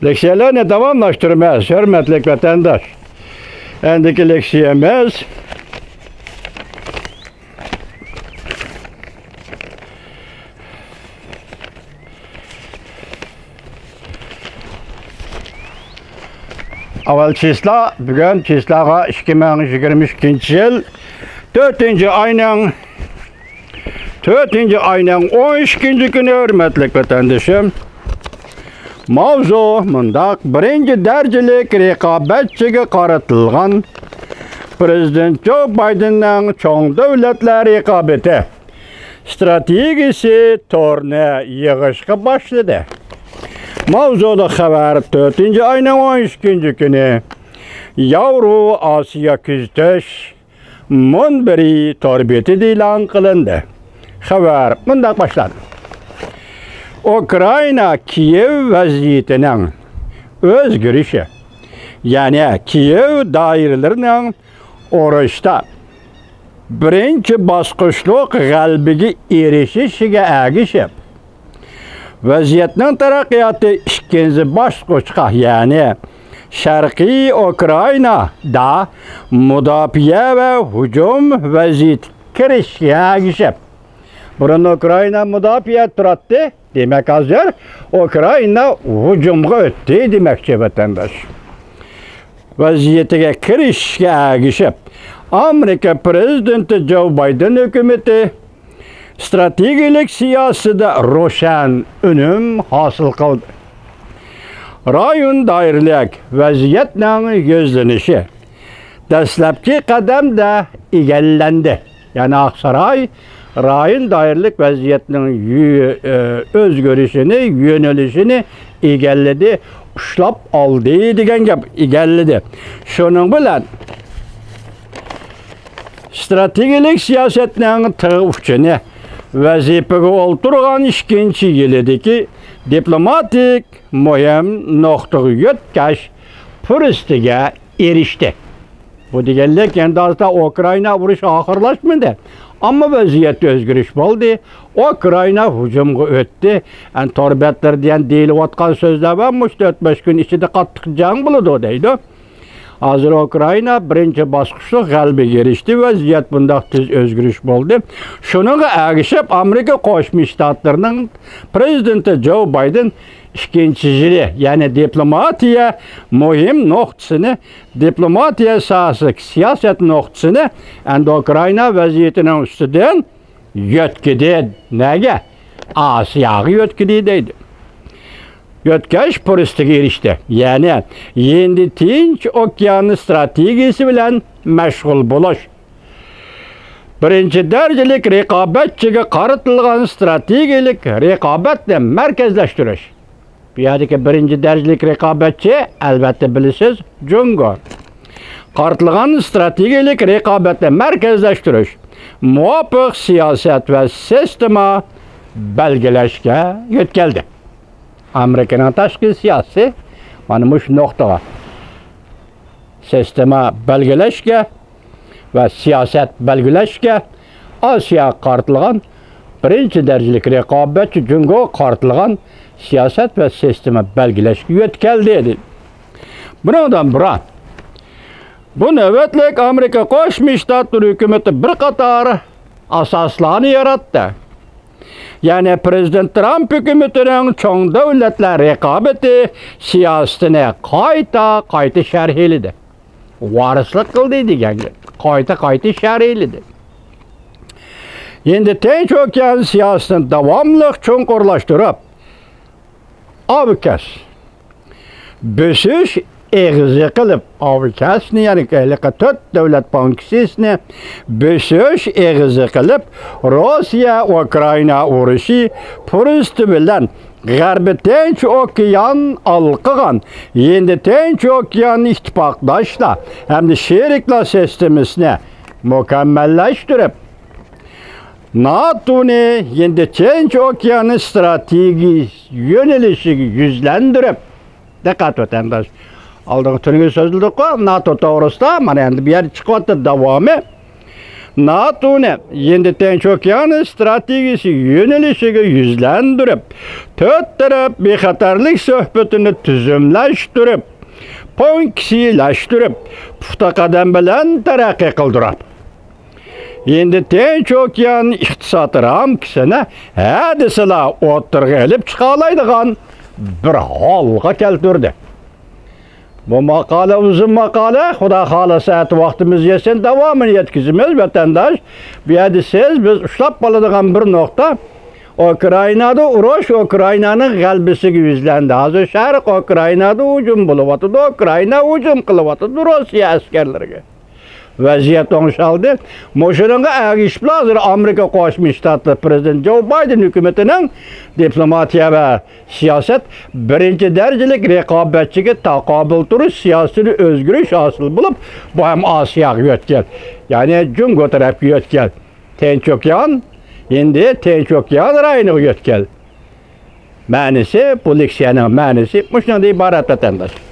Leksiyelerini tamamlaştırmaz, hürmetli vatandaş. Endiki leksiyemiz avval çisla, bugün çislağa 2022 yıl 4. ayının 12. günü hürmetli vatandaşım. Mavzu mundaq birinci derecelik rekabetçiga qaratilgan Prezident Joe Biden'ning cho'ng davlatlar rekabeti strategiyasi to'rni yig'ishga boshladi. Mavzuda xabar 4. ayning 12. kuni Yevro Osiyo kuzatish munbiri torbetida e'lon qilindi. Xabar mundaq boshladi. Ukrayna Kiyev vaziyetining o'zgarishi, ya'ni Kiyev doiralarining urushda birinchi bosqichlik g'alabaga erishishiga ergishib, vaziyatning taraqqiyoti ikkinchi bosqichga, ya'ni Sharqiy Ukrainada mudofaa va hujum vaziyatiga kirishga ergishib, burun Ukrayna mudofaa turadi. Demek hazır, Ukrayna hücumga öttü demekçi vatandaş. Vaziyetiga kirishga ergishib, Amerika Prezidenti Joe Biden hükümeti stratejik siyosatida ro'shan unum hosil qildi. Rayon doiralik vaziyatning yuzlanishi dastlabki qadamda egallandi. Yani Aksaray rayon doiralik vaziyatning o'zgarishini, yo'nalishini egalladi, ushlab oldi degan gap, egalladi. Shuning bilan strategik siyosatning tig'uvchini vazifaga o'ltirgan 2-yilidagi diplomatik muhim nuqtaga yetkash fursastiga erishdi. Bu deganlik endi hozirda Ukraina urushi oxirlashmadi. Ama vaziyat o'zgarish bo'ldi. Ukraina hujumga o'tdi. Torbetlar degan deyilayotgan so'zlar va 4-5 kun ichida qattiq jang bo'ladi deydi. Hozir Ukraina birinchi bosqichda g'alabaga erishdi. Vaziyat bundoq tez o'zgarish bo'ldi. Shunga ergishib Amerika Qo'shma Shtatlarining prezidenti Joe Biden 2-yili, ya'ni diplomatiya muhim nuqtasini, diplomatiya sohasida siyosat nuqtasini endi Ukraina vaziyatining ustidan yo'tkidi. Nega? Osiyoga yo'tkidi deydi. Yo'tkash fursastiga erishdi. Ya'ni endi Tinch okeani strategiyasi bilan mashg'ul bo'lish. Birinchi darajalik raqobatchiga qaratilgan strategik raqobatni markazlashtirish. Bu yerdagi birinchi darajalik raqobatchi albatta bilasiz, Jungo. Qaratilgan strategik raqobatni markazlashtirish, muvofiq siyosat va sistema belgilashga yetkazdi. Amerikaning tashqi siyosati mana shu nuqtaga sistema belgilashga va siyosat belgilashga Osiyo qaratilgan birinchi darajalik raqobatchi Jungo qaratilgan siyosat va sistema belgilashga yetkazdi dedi. Bundan biroq bu navbatlik Amerika Qo'shma Shtatlari hukumati bir qator asoslarni yaratdi. Yani Prezident Trump hükümetining cho'ng davlatlar raqobati siyosatini qayta sharhladi. Varislik qildi degan qayta sharhladi. Endi Tinch okean siyosatini davomli cho'nqurlashtirib, avkas bosish eg'izi qilib, avkasni, ya'ni 4 davlat bankisini bosish eg'izi qilib, Rossiya Ukraina urushi fursati bilan G'arbi Tinch okean alqigan, endi Tinch okean ittifoqdoshlar hamda sheriklar sistemasini mukammallashtirib, NATO'ni endi Tinch okeani strategik yo'nalishiga yuzlantirib, diqqat vatandosh, aldığın tününgü sözlüdük o, NATO to'g'risida, mana endi bu yer chiqyapti davomi. NATO'nun endi Tinch okeani stratejisi yönelişiga yüzlendirip, to'rt taraf bexatarlik suhbatini tuzumlashtirib, ponksiyalashtirib, puxta qadam bilan taraqqiy qildirib. Endi Tinch okean iqtisodiy ramkasini hadislar o'tirg'a olib chiqa oladigan bir holga keltirdi. Bu makale uzun makale. Xudo xolasa vaqtimiz yetsin davomini yetkazamiz vatandosh. Bu yerda biz ushlab qoladigan bir nuqta Ukrainada urush Ukrainaning g'alabasiga yuzlandi. Hozir Sharq Ukrainada hujum bo'lyapti. Ukraina hujum qilyapti Rossiya askarlariga. Vaziyat o'ngshaldi. Mo'shinga agishib hozir Amerika Qo'shma Shtatlar prezidenti Joe Biden hukumatining diplomatiya va siyosat birinchi darajalik raqobatchiga taqobil turish siyosiy o'zgarish hosil bo'lib, bu ham Osiyoga o'tgan. Ya'ni Jungo tarafga o'tgan. Tinch okean endi Tinch okean rayoniga o'tgan. Ma'nisi, politsiyaning ma'nisi shunday iborat vatandosh.